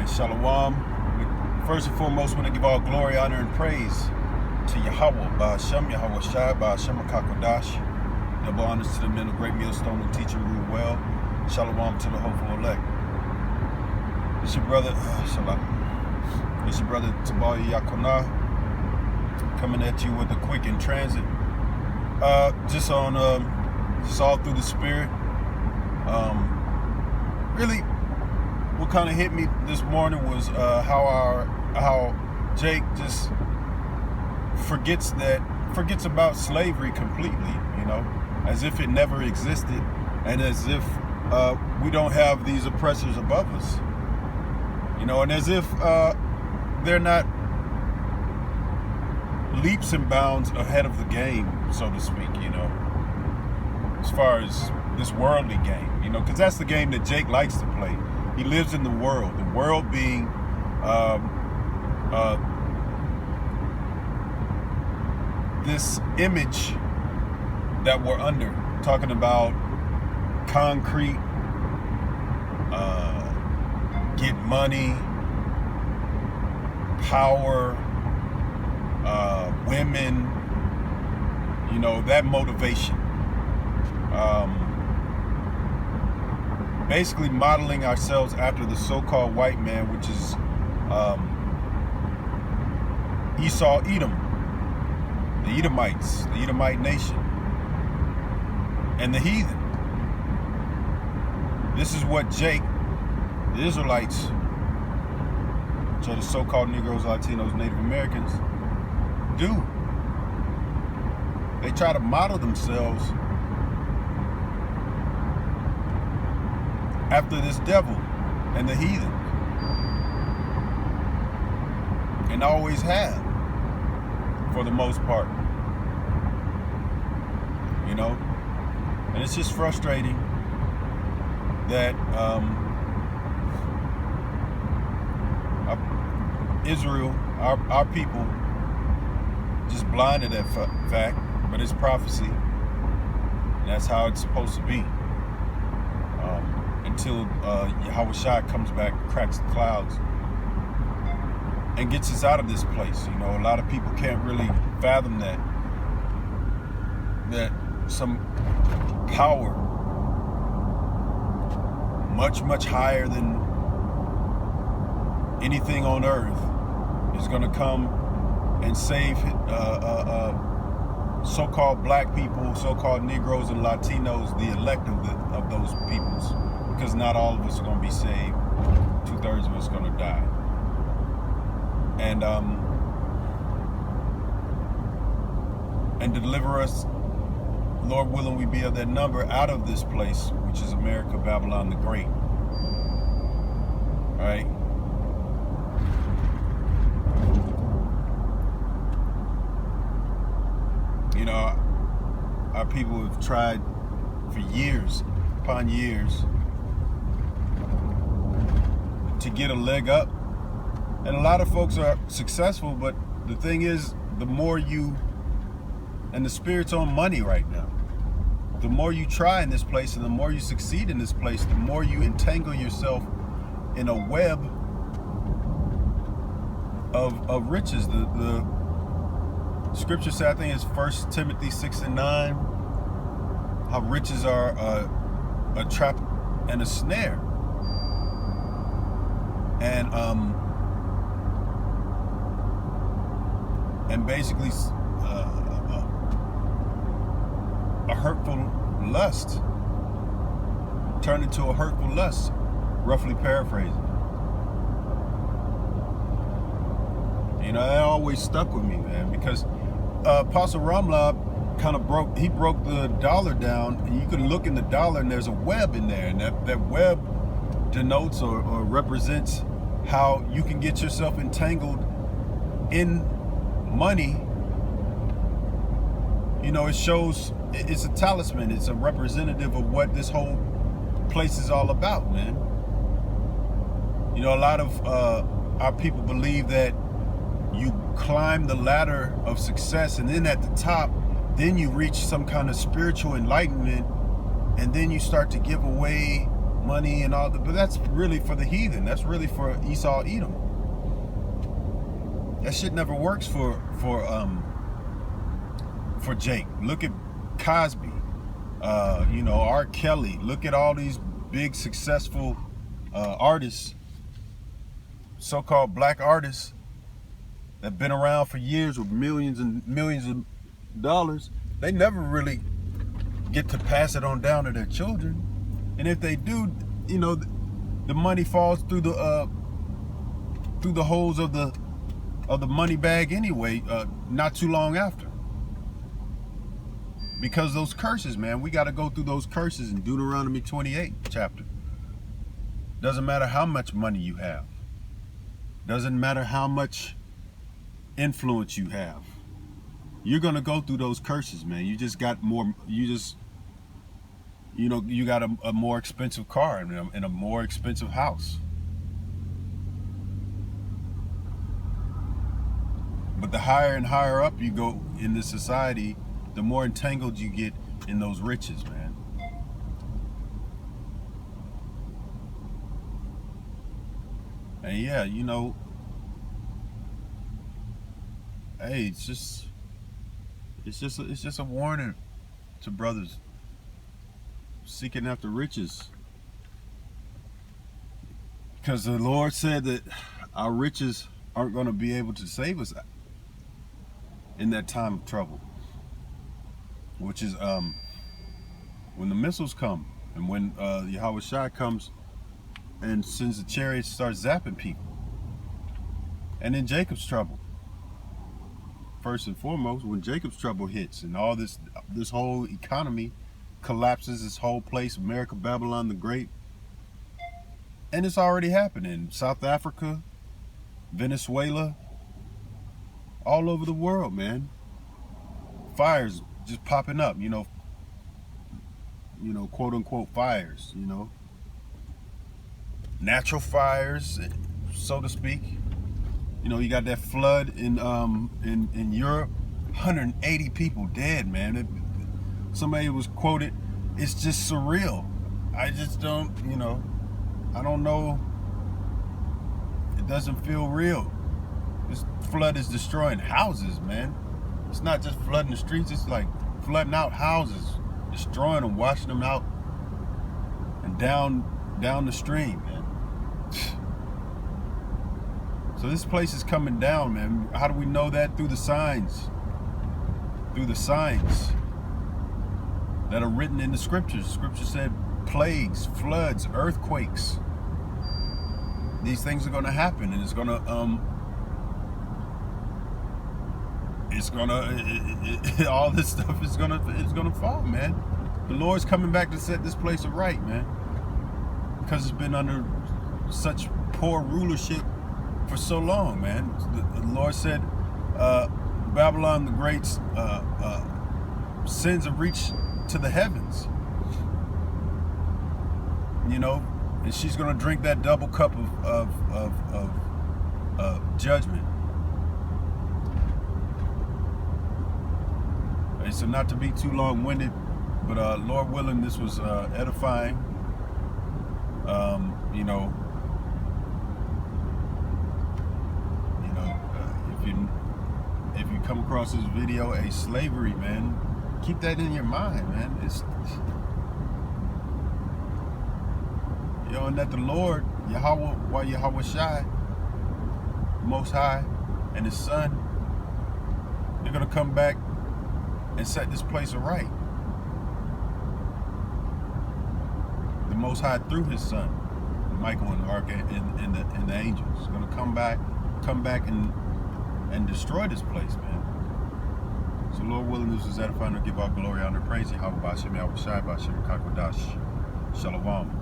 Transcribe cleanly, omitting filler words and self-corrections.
right, Shalom. First and foremost, we want to give all glory, honor, and praise to Yahweh, Ba'ashem, Yahweh Shai, Ba'ashem HaKakodash. Double honors to the men of great millstone who teach and rule well. Shalom to the hopeful elect. It's your brother, Shalom. It's your brother Tabali Yakonah, coming at you with a quick Intransit. Just all through the spirit. Really, what kind of hit me this morning was how Jake just forgets about slavery completely, as if it never existed, and as if we don't have these oppressors above us, and as if they're not leaps and bounds ahead of the game, so to speak, as far as this worldly game, because that's the game that Jake likes to play. He lives in the world being this image that we're under, talking about concrete, get money, power, women, that motivation. Basically modeling ourselves after the so-called white man, which is Esau, Edom, the Edomites, the Edomite nation, and the heathen. This is what Jake, the Israelites, which are the so-called Negroes, Latinos, Native Americans, do. They try to model themselves after this devil and the heathen, and always have, for the most part, and it's just frustrating that Israel, our people, just blinded that fact, but it's prophecy, and that's how it's supposed to be. Until Yahweh Shai comes back, cracks the clouds, and gets us out of this place. A lot of people can't really fathom that some power much, much higher than anything on earth is going to come and save so-called black people, so-called Negroes and Latinos, the elect of those peoples. Because not all of us are going to be saved. 2/3 of us are going to die. And deliver us, Lord willing, we be of that number, out of this place, which is America, Babylon the Great. All right? Our people have tried for years upon years to get a leg up, and a lot of folks are successful, but the thing is, the more you, and the spirit's on money right now, the more you try in this place and the more you succeed in this place, the more you entangle yourself in a web of riches. The scripture says, I think it's 1 Timothy 6:9, how riches are a trap and a snare. And basically a hurtful lust, turned into a hurtful lust, roughly paraphrasing. That always stuck with me, man, because Apostle Ramlab kind of broke the dollar down, and you can look in the dollar and there's a web in there, and that web denotes or represents how you can get yourself entangled in money. It shows, it's a talisman, it's a representative of what this whole place is all about, man. A lot of our people believe that you climb the ladder of success, and then at the top, then you reach some kind of spiritual enlightenment, and then you start to give away money and all that, but that's really for the heathen. That's really for Esau, Edom. That shit never works for Jake. Look at Cosby, R. Kelly. Look at all these big successful artists, so-called black artists that have been around for years with millions and millions of dollars. They never really get to pass it on down to their children, and if they do, the money falls through the holes of the money bag anyway, not too long after. Because those curses, man, we got to go through those curses in Deuteronomy 28 chapter. Doesn't matter how much money you have. Doesn't matter how much influence you have. You're going to go through those curses, man. You just got more, you got a more expensive car and a more expensive house. But the higher and higher up you go in this society, the more entangled you get in those riches, man. And yeah, hey, it's just a warning to brothers seeking after riches. Because the Lord said that our riches aren't going to be able to save us in that time of trouble. Which is when the missiles come and when Yahweh Shai comes and sends the chariots, starts zapping people. And then Jacob's trouble. First and foremost, when Jacob's trouble hits and all this whole economy collapses, this whole place, America, Babylon the Great. And it's already happening. South Africa, Venezuela, all over the world, man. Fires just popping up, quote unquote fires, natural fires, so to speak. You got that flood in Europe, 180 people dead, man. Somebody was quoted, it's just surreal. I just don't, I don't know. It doesn't feel real. This flood is destroying houses, man. It's not just flooding the streets, it's like flooding out houses, destroying them, washing them out and down the stream, man. So this place is coming down, man. How do we know that? Through the signs. Through the signs that are written in the scriptures. Scripture said plagues, floods, earthquakes. These things are going to happen, and it's going to all this stuff is gonna fall, man. The Lord's coming back to set this place right, man, because it's been under such poor rulership for so long, man. The Lord said Babylon the Great's sins have reached to the heavens, and she's gonna drink that double cup of judgment. So not to be too long-winded, but Lord willing, this was edifying. If you come across this video, slavery, man, keep that in your mind, man. It's and that the Lord Yahweh Shai, Most High, and His Son, they're gonna come back and set this place right. The Most High, through His Son, Michael and the and the angels, is going to come back and destroy this place, man. So Lord willing, this is edifying to give all glory, honor, praise. Yahweh B'Shem Yahweh Shai B'Shem Kakodash. Shalom.